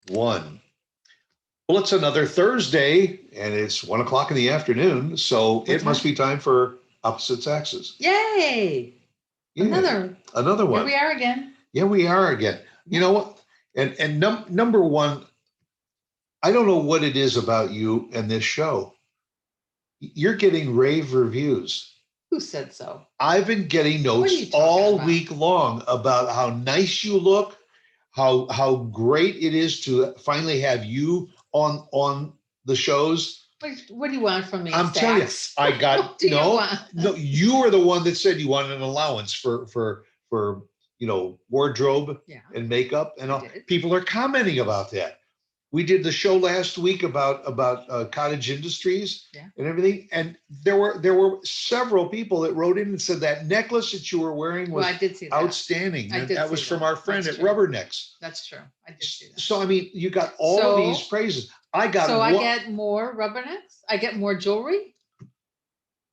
1. Well, it's another Thursday and it's 1 o'clock in the afternoon. So it must be time for Opposite Saxes. Yay. Yeah. Another one. Here we are again. Yeah, we are again. You know what? And number one, I don't know what it is about you and this show. You're getting rave reviews. Who said so? I've been getting notes all week long about how nice you look, how great it is to finally have you on the shows. What do you want from me? I'm telling you, I got no. You were the one that said you wanted an allowance for wardrobe and makeup, and all. People are commenting about that. We did the show last week about cottage industries and everything, and there were several people that wrote in and said that necklace that you were wearing was outstanding. And that was from our friend at Rubbernecks. That's true. I did see that. So I mean, you got all of these praises. I get more Rubbernecks. I get more jewelry.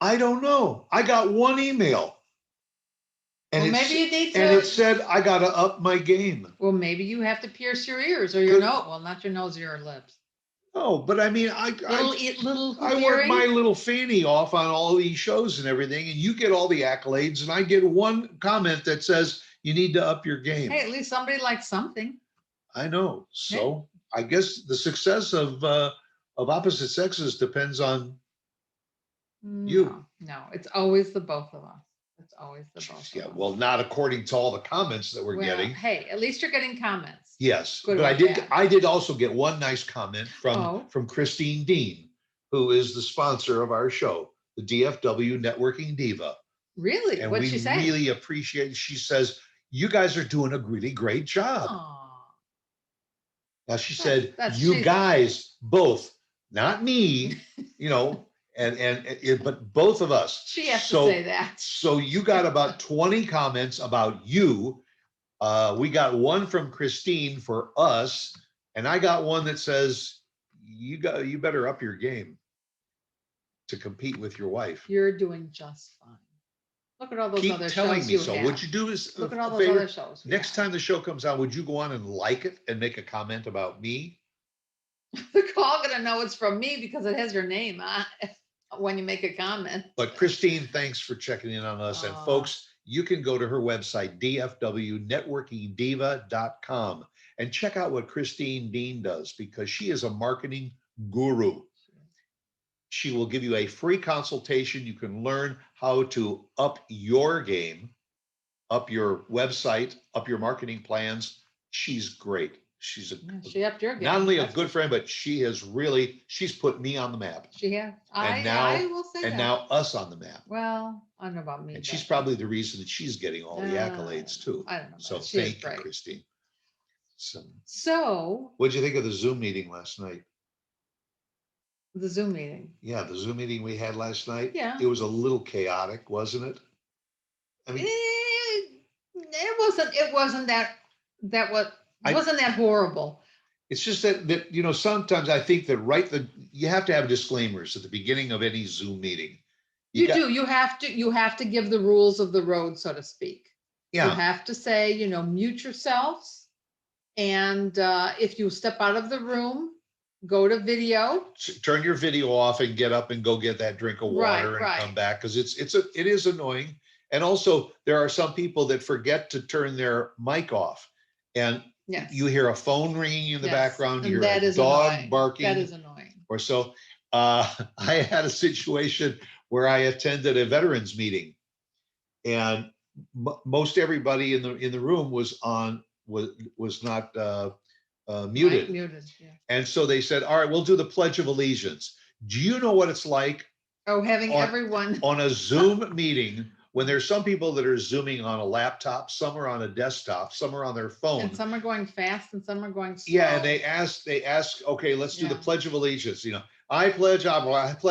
I don't know. I got one email. And maybe you need to. And it said, I got to up my game. Well, maybe you have to pierce your ears or your nose. Well, not your nose or your lips. Oh, but I mean, I work my little fanny off on all these shows and everything, and you get all the accolades, and I get one comment that says you need to up your game. Hey, at least somebody likes something. I know. So I guess the success of Opposite Sexes depends on you. No, it's always the both of us. It's always the both. Yeah, well, not according to all the comments that we're getting. Hey, at least you're getting comments. Yes, but I did also get one nice comment from Christine Dean, who is the sponsor of our show, the DFW Networking Diva. Really? And What'd she say? We really appreciate it. She says, you guys are doing a really great job. Aww. Now she said, you guys both, not me, but both of us. She has to say that. So you got about 20 comments about you. We got one from Christine for us, and I got one that says you better up your game to compete with your wife. You're doing just fine. Look at all those other shows. Keep telling me so. What you do is look at all those other shows. Next time the show comes out, would you go on and like it and make a comment about me? They're all gonna know it's from me because it has your name when you make a comment. But Christine, thanks for checking in on us. And folks, you can go to her website, dfwnetworkingdiva.com, and check out what Christine Dean does, because she is a marketing guru. She will give you a free consultation. You can learn how to up your game, up your website, up your marketing plans. She's great. She upped your game. Not only a good friend, but she's put me on the map. She has. I will say that. And now us on the map. Well, I don't know about me. And she's probably the reason that she's getting all the accolades too. I don't know. So thank you, Christine. So what did you think of the Zoom meeting last night? The Zoom meeting. Yeah, the Zoom meeting we had last night. Yeah. It was a little chaotic, wasn't it? I mean, it wasn't that horrible. It's just that sometimes I think that you have to have disclaimers at the beginning of any Zoom meeting. You have to give the rules of the road, so to speak. Yeah. You have to say, mute yourselves, and if you step out of the room, go to video. Turn your video off and get up and go get that drink of water and come back, because it is annoying. And also there are some people that forget to turn their mic off, and you hear a phone ringing in the background. You hear a dog barking. That is annoying. Or so. I had a situation where I attended a veterans meeting, and most everybody in the room was not muted. Muted, yeah. And so they said, all right, we'll do the Pledge of Allegiance. Do you know what it's like? Having everyone on a Zoom meeting, when there's some people that are Zooming on a laptop, some are on a desktop, some are on their phone. And some are going fast and some are going slow. Yeah, and they ask, okay, let's do the Pledge of Allegiance. I pledge allegiance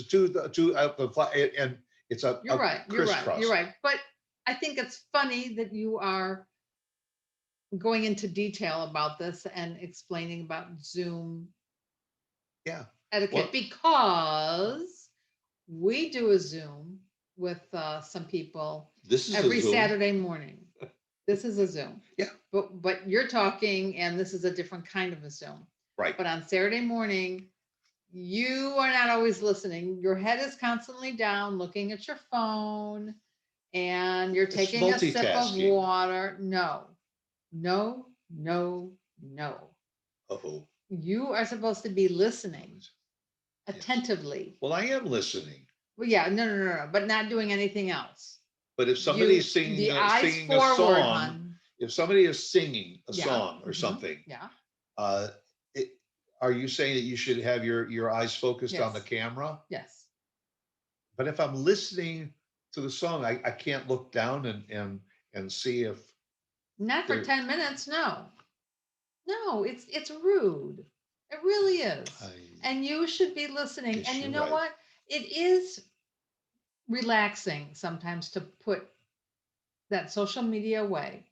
to the flag, and it's a You're right. crisscross. You're right. But I think it's funny that you are going into detail about this and explaining about Zoom etiquette, because we do a Zoom with some people every Saturday morning. This is a Zoom. Yeah. But you're talking, and this is a different kind of a Zoom. Right. But on Saturday morning, you are not always listening. Your head is constantly down, looking at your phone, and you're taking a sip of multitasking. water. No, no, no, no. Uh-oh. You are supposed to be listening attentively. Well, I am listening. Well, yeah, no, but not doing anything else. But if somebody's singing, the eyes singing forward, a song, hon. if somebody is singing a Yeah. song or Mhm. something, Yeah. Are you saying that you should have your eyes focused on the Yes. camera? Yes. But if I'm listening to the song, I can't look down and see if Not for there- 10 minutes, no. No, it's rude. It really is. And you should be listening. guess And you you're know right. what? It is relaxing sometimes to put that social media away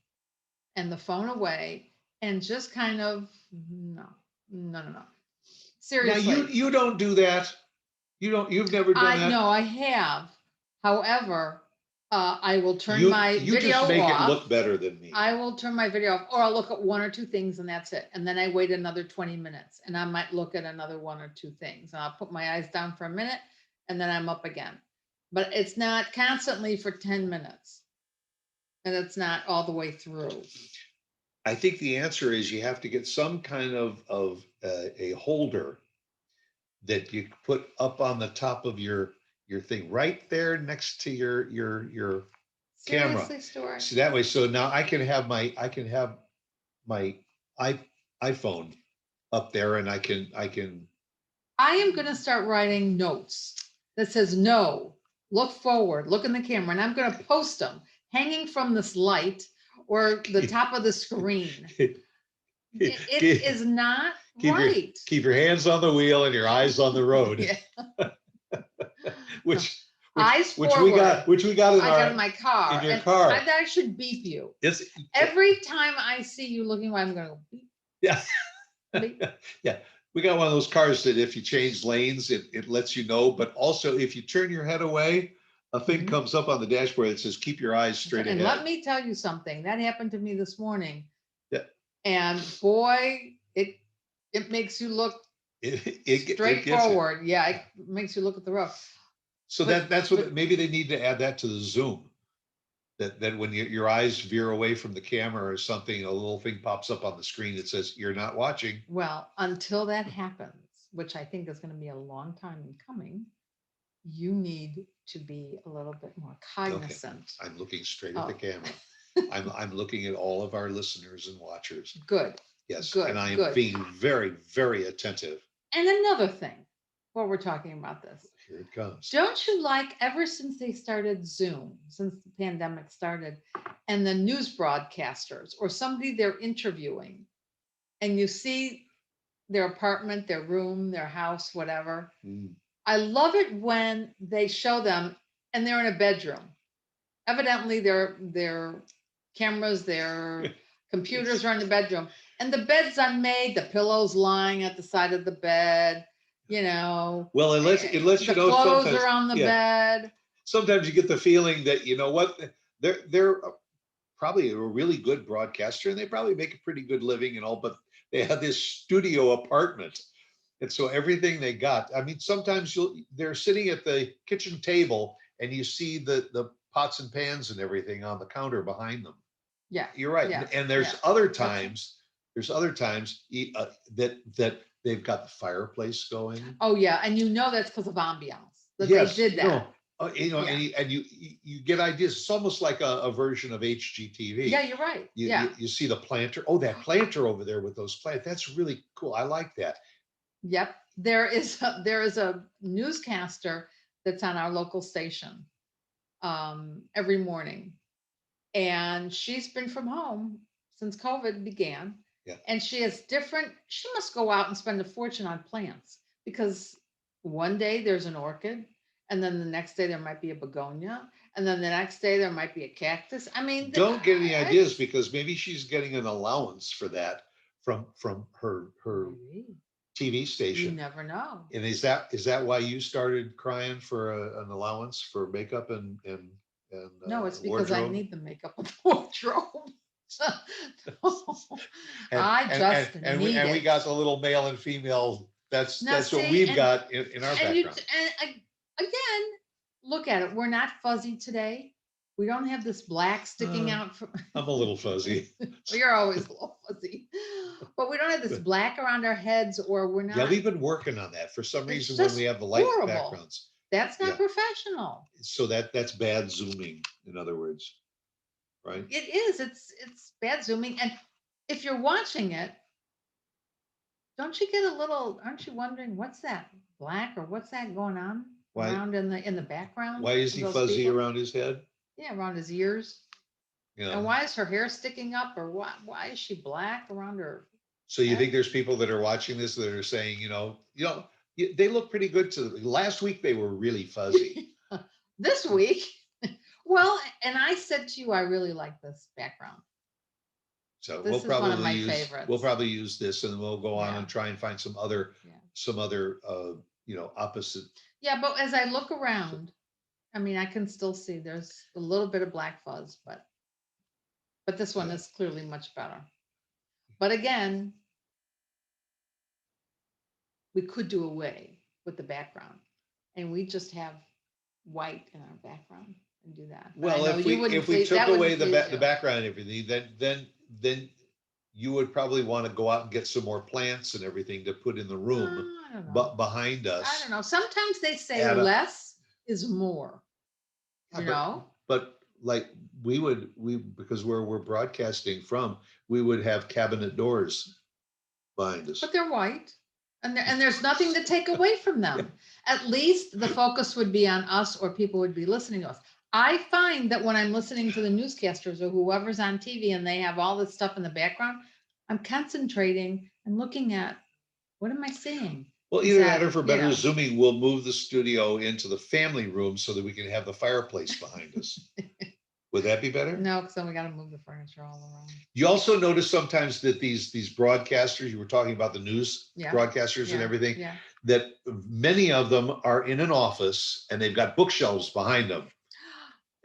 and the phone away and just kind of no. Now Seriously. you don't do that. You've never done that. No, I have. However, I will turn You my you video just make off. it look better than me. I will turn my video off, or I'll look at one or two things and that's it. And then I wait another 20 minutes and I might look at another one or two things. And I'll put my eyes down for a minute and then I'm up again. But it's not constantly for 10 minutes. And it's not all the way through. I think the answer is you have to get some kind of a holder that you put up on the top of your thing right there next to your camera. Seriously, Stuart. See that way. So now I can have my iPhone up there and I can I am going to start writing notes that says, no, look forward, look in the camera. And I'm going to post them hanging from this light or the top of the screen. It is not right. keep your hands on the wheel and your eyes on the road. Yeah. which Eyes we forward. got in my car. In your car. I should beep you. It's Every time I see you looking away, I'm going to go beep. Yeah. Beep. Yeah. We got one of those cars that if you change lanes, it lets you know. But also if you turn your head away, a thing comes up on the dashboard that says, keep your eyes straight ahead. And let me tell you something that happened to me this morning. Yeah. And boy, it makes you look straightforward. Yeah, it makes you look at the road. So that's what maybe they need to add that to the Zoom. That when your eyes veer away from the camera or something, a little thing pops up on the screen that says you're not watching. Well, until that happens, which I think is going to be a long time in coming, you need to be a little bit more cognizant. Okay. I'm looking straight at the camera. I'm looking at all of our listeners and watchers. Good. Yes. Good. And I am being very, very attentive. And another thing, while we're talking about this. Here it comes. Don't you like, ever since they started Zoom, since the pandemic started, and the news broadcasters or somebody they're interviewing, and you see their apartment, their room, their house, whatever. I love it when they show them and they're in a bedroom. Evidently, their cameras, their computers are in the bedroom, and the bed's unmade. The pillow's lying at the side of the bed. Well, it lets you know. The clothes are on the bed. Sometimes you get the feeling that you know what they're probably a really good broadcaster and they probably make a pretty good living and all, but they have this studio apartment, and so everything they got. I mean, sometimes they're sitting at the kitchen table and you see the pots and pans and everything on the counter behind them. Yeah, you're right. Yeah. And there's other times. There's other times that they've got the fireplace going. Oh yeah, and that's because of ambiance that they did that. No. And you get ideas. It's almost like a version of HGTV. Yeah, you're right. You see the planter. Oh, that planter over there with those plants. That's really cool. I like that. Yep. There is a newscaster that's on our local station every morning, and she's been from home since COVID began. Yeah. And she must go out and spend a fortune on plants, because one day there's an orchid, and then the next day there might be a begonia, and then the next day there might be a cactus. I mean, don't get any ideas, because maybe she's getting an allowance for that from her TV station. You never know. And is that why you started crying for an allowance for makeup and no, it's because wardrobe? I need the makeup and wardrobe. And we got the little male and female. That's what we've got in our background. Again, look at it. We're not fuzzy today. We don't have this black sticking out from. I'm a little fuzzy. You're always a little fuzzy, but we don't have this black around our heads, or we're not. Yeah, we've been working on that for some reason when we have the light backgrounds. That's not professional. So that's bad zooming, in other words, right? It is. It's bad zooming, and if you're watching it, don't you get a little? Aren't you wondering what's that black or what's that going on around in the background? Why is he fuzzy around his head? Yeah, around his ears. Yeah. And why is her hair sticking up, or why is she black around her? So you think there's people that are watching this that are saying, they look pretty good to last week. They were really fuzzy. This week, well, and I said to you, I really like this background. So we'll probably use this, and we'll go on and try and find some other opposite. Yeah, but as I look around, I mean, I can still see there's a little bit of black fuzz, but this one is clearly much better. But again, we could do away with the background, and we just have white in our background and do that. Well, if we took away the background and everything, then you would probably want to go out and get some more plants and everything to put in the room, but behind us. I don't know. Sometimes they say less is more. But like because where we're broadcasting from, we would have cabinet doors behind us. But they're white, and there's nothing to take away from them. At least the focus would be on us, or people would be listening to us. I find that when I'm listening to the newscasters or whoever's on TV and they have all this stuff in the background, I'm concentrating and looking at, what am I seeing? Well, either that or for better zooming, we'll move the studio into the family room so that we can have the fireplace behind us. Would that be better? No, because then we got to move the furniture all around. You also notice sometimes that these broadcasters, you were talking about the news broadcasters and everything, that many of them are in an office and they've got bookshelves behind them.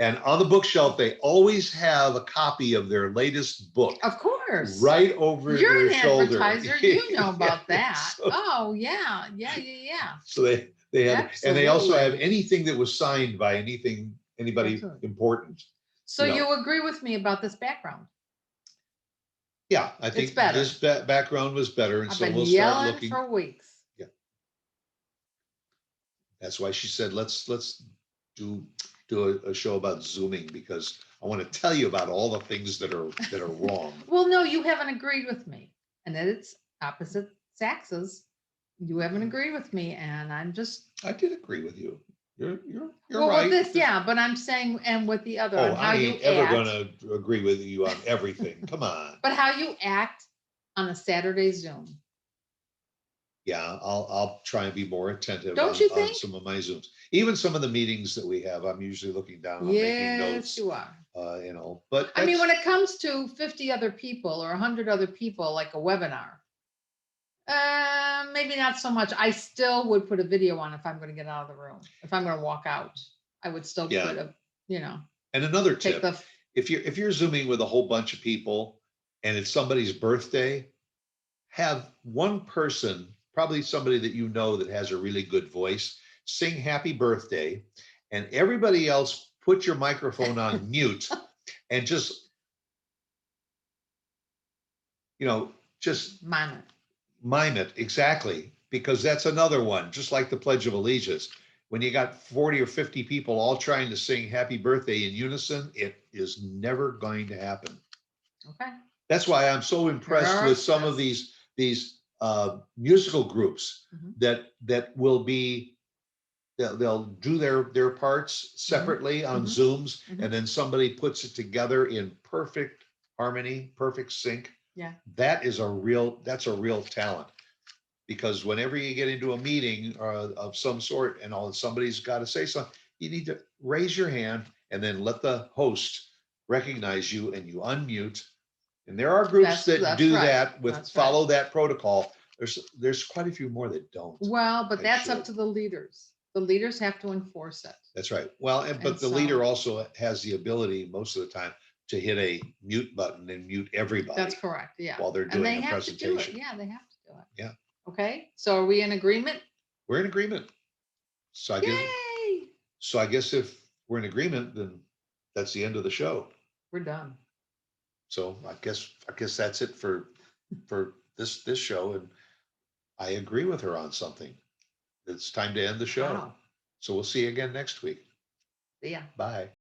And on the bookshelf, they always have a copy of their latest book. Of course. Right over their shoulder. You're an advertiser. You know about that. So, yeah. So they have, and they also have anything that was signed by anybody important. So you agree with me about this background? Yeah, I think this background was better, and so we'll start looking for weeks. Yeah, that's why she said let's do a show about zooming, because I want to tell you about all the things that are wrong. Well, no, you haven't agreed with me, and that it's opposite Saxes. You haven't agreed with me, and I did agree with you. You're well, right. With this, but I'm saying, and with the other, I ain't ever gonna agree with you on everything. Come on. But how you act on a Saturday Zoom. Yeah, I'll try and be more attentive. Don't you think? On some of my Zooms, even some of the meetings that we have, I'm usually looking down. I'm making notes. Yes, you are. But I mean, when it comes to 50 other people or 100 other people, like a webinar, maybe not so much. I still would put a video on if I'm going to get out of the room. If I'm going to walk out, I would still put a, And another tip: if you're Zooming with a whole bunch of people and it's somebody's birthday, have one person, probably somebody that you know that has a really good voice, sing happy birthday, and everybody else put your microphone on mute and just mime it. Exactly. Because that's another one, just like the Pledge of Allegiance. When you got 40 or 50 people all trying to sing happy birthday in unison, it is never going to happen. Okay. That's why I'm so impressed with some of these musical groups that will be, they'll do their parts separately on Zooms, and then somebody puts it together in perfect harmony, perfect sync. Yeah. That's a real talent, because whenever you get into a meeting of some sort and somebody's got to say something, you need to raise your hand and then let the host recognize you, and you unmute. And there are groups that do that follow that protocol. There's quite a few more that don't. Well, but that's up to the leaders. The leaders have to enforce it. That's right. Well, but the leader also has the ability most of the time to hit a mute button and mute everybody. That's correct, yeah. While they're And doing they a have to do it. presentation. Yeah, they have to do it. Yeah. Okay, so are we in agreement? We're in agreement. So I guess, Yay, if we're in agreement, then that's the end of the show. we're done. So I guess that's it for this show. And I agree with her on something. It's time to end the show. Wow. So we'll see you again next week. Yeah. Bye.